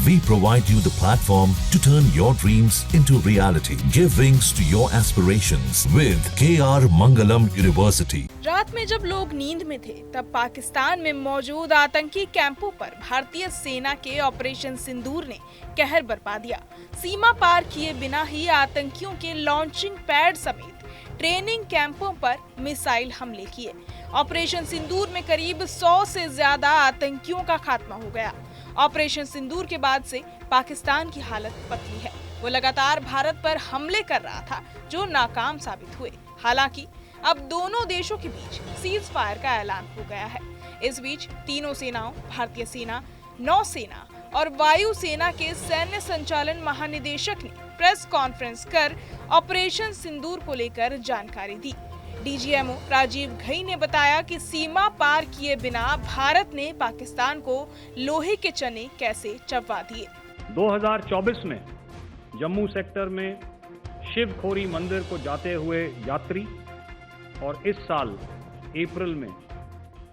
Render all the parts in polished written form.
We provide you the platform to turn your dreams into reality. Give wings to your aspirations with KR Mangalam University. रात में जब लोग नींद में थे, तब पाकिस्तान में मौजूद आतंकी कैंपों पर भारतीय सेना के ऑपरेशन सिंदूर ने कहर बरपा दिया। सीमा पार किए बिना ही आतंकियों के लॉन्चिंग पैड समेत ट्रेनिंग कैंपों पर मिसाइल हमले किए। ऑपरेशन सिंदूर में करीब 100 से ज्यादा आतंकियों का खात्मा हो गया। ऑपरेशन सिंदूर के बाद से पाकिस्तान की हालत पतली है। वो लगातार भारत पर हमले कर रहा था, जो नाकाम साबित हुए। हालांकि अब दोनों देशों के बीच सीज फायर का ऐलान हो गया है। इस बीच तीनों सेनाओं, भारतीय सेना, नौसेना और वायु सेना के सैन्य संचालन महानिदेशक ने प्रेस कॉन्फ्रेंस कर ऑपरेशन सिंदूर को लेकर जानकारी दी। डीजीएमओ राजीव घई ने बताया कि सीमा पार किए बिना भारत ने पाकिस्तान को लोहे के चने कैसे चबवा दिए। 2024 में जम्मू सेक्टर में शिव खोरी मंदिर को जाते हुए यात्री और इस साल अप्रैल में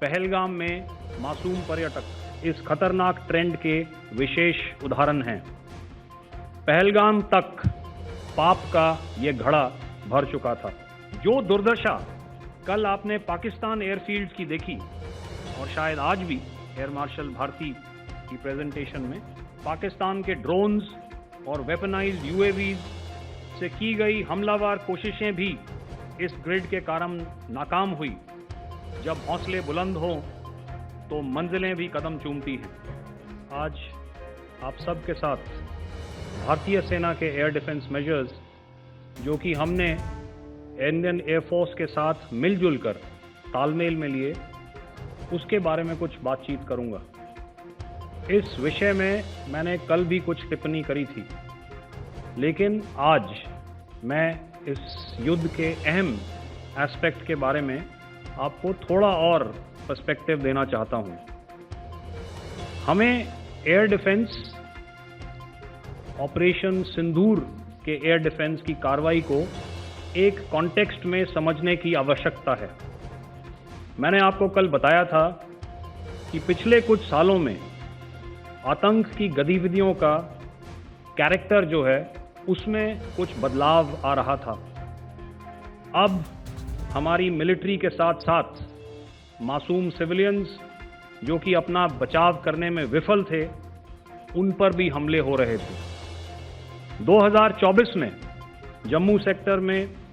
पहलगाम में मासूम पर्यटक इस खतरनाक ट्रेंड के विशेष उदाहरण हैं। पहलगाम तक पाप का ये घड़ा भर चुका था। जो दुर्दशा कल आपने पाकिस्तान एयरफील्ड की देखी और शायद आज भी एयर मार्शल भारती की प्रेजेंटेशन में पाकिस्तान के ड्रोन्स और वेपनाइज्ड यूएवीज से की गई हमलावर कोशिशें भी इस ग्रिड के कारण नाकाम हुई। जब हौसले बुलंद हों तो मंजिलें भी कदम चूमती हैं। आज आप सब के साथ भारतीय सेना के एयर डिफेंस मेजर्स, जो कि हमने इंडियन एयरफोर्स के साथ मिलजुल कर तालमेल में लिए, उसके बारे में कुछ बातचीत करूंगा। इस विषय में मैंने कल भी कुछ टिप्पणी करी थी, लेकिन आज मैं इस युद्ध के अहम एस्पेक्ट के बारे में आपको थोड़ा और पर्सपेक्टिव देना चाहता हूं। हमें एयर डिफेंस ऑपरेशन सिंदूर के एयर डिफेंस की कार्रवाई को एक कॉन्टेक्स्ट में समझने की आवश्यकता है। मैंने आपको कल बताया था कि पिछले कुछ सालों में आतंक की गतिविधियों का कैरेक्टर जो है उसमें कुछ बदलाव आ रहा था। अब हमारी मिलिट्री के साथ साथ मासूम सिविलियंस जो कि अपना बचाव करने में विफल थे, उन पर भी हमले हो रहे थे। 2024 में जम्मू सेक्टर में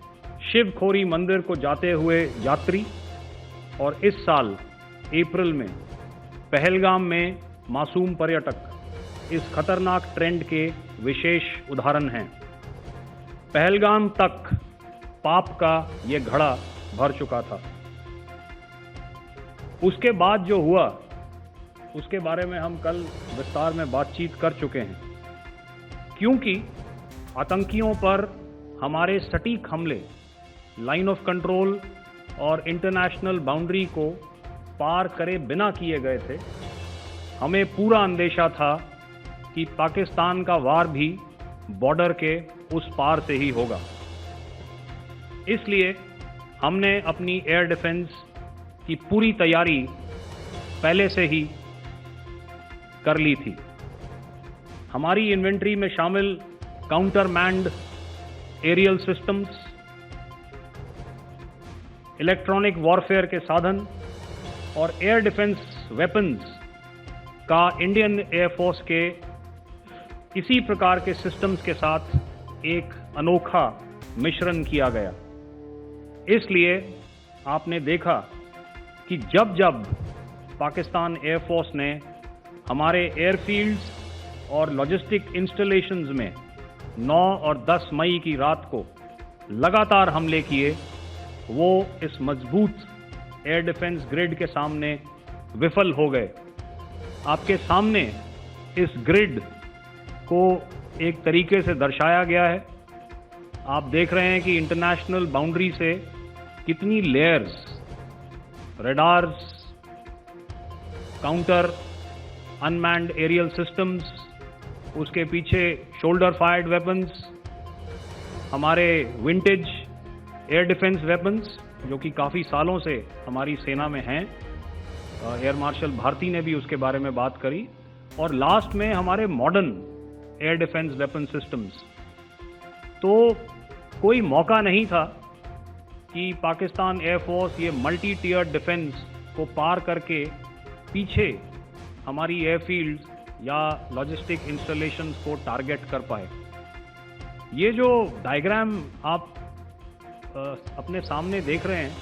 शिव खोरी मंदिर को जाते हुए यात्री और इस साल अप्रैल में पहलगाम में मासूम पर्यटक इस खतरनाक ट्रेंड के विशेष उदाहरण हैं। पहलगाम तक पाप का ये घड़ा भर चुका था। उसके बाद जो हुआ उसके बारे में हम कल विस्तार में बातचीत कर चुके हैं। क्योंकि आतंकियों पर हमारे सटीक हमले लाइन ऑफ कंट्रोल और इंटरनेशनल बाउंड्री को पार करे बिना किए गए थे, हमें पूरा अंदेशा था कि पाकिस्तान का वार भी बॉर्डर के उस पार से ही होगा। इसलिए हमने अपनी एयर डिफेंस की पूरी तैयारी पहले से ही कर ली थी। हमारी इन्वेंट्री में शामिल counter manned aerial systems, electronic warfare के साधन और एयर डिफेंस वेपन्स का इंडियन एयरफोर्स के इसी प्रकार के सिस्टम्स के साथ एक अनोखा मिश्रण किया गया। इसलिए आपने देखा कि जब जब पाकिस्तान एयरफोर्स ने हमारे एयरफील्ड्स और लॉजिस्टिक इंस्टॉलेशंस में 9 और 10 मई की रात को लगातार हमले किए, वो इस मजबूत एयर डिफेंस ग्रिड के सामने विफल हो गए। आपके सामने इस ग्रिड को एक तरीके से दर्शाया गया है। आप देख रहे हैं कि इंटरनेशनल बाउंड्री से कितनी layers, radars, counter unmanned aerial systems, उसके पीछे शोल्डर फायर्ड वेपन्स, हमारे विंटेज एयर डिफेंस वेपन्स जो कि काफ़ी सालों से हमारी सेना में हैं। एयर मार्शल भारती ने भी उसके बारे में बात करी। और लास्ट में हमारे modern air defence weapon systems. तो कोई मौका नहीं था कि पाकिस्तान एयरफोर्स ये मल्टी टियर डिफेंस को पार करके पीछे हमारी एयरफील्ड्स या लॉजिस्टिक इंस्टॉलेशंस को टारगेट कर पाए। ये जो डायग्राम आप अपने सामने देख रहे हैं,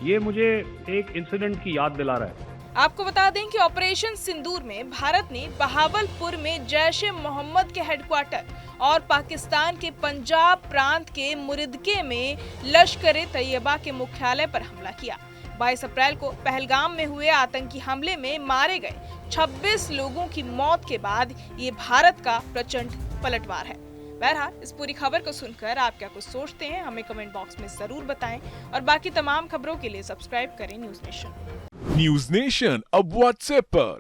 ये मुझे एक इंसिडेंट की याद दिला रहा है। आपको बता दें कि ऑपरेशन सिंदूर में भारत ने बहावलपुर में जैश-ए-मोहम्मद के हेडक्वार्टर और पाकिस्तान के पंजाब प्रांत के मुरिदके में लश्कर-ए-तैयबा के मुख्यालय पर हमला किया। 22 अप्रैल को पहलगाम में हुए आतंकी हमले में मारे गए 26 लोगों की मौत के बाद ये भारत का प्रचंड पलटवार है। बहरहाल इस पूरी खबर को सुनकर आप क्या कुछ सोचते हैं, हमें कमेंट बॉक्स में जरूर बताएं और बाकी तमाम खबरों के लिए सब्सक्राइब करें न्यूज नेशन। न्यूज नेशन अब व्हाट्सएप पर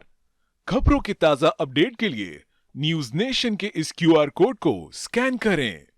खबरों के ताजा अपडेट के लिए न्यूज नेशन के इस QR कोड को स्कैन करें।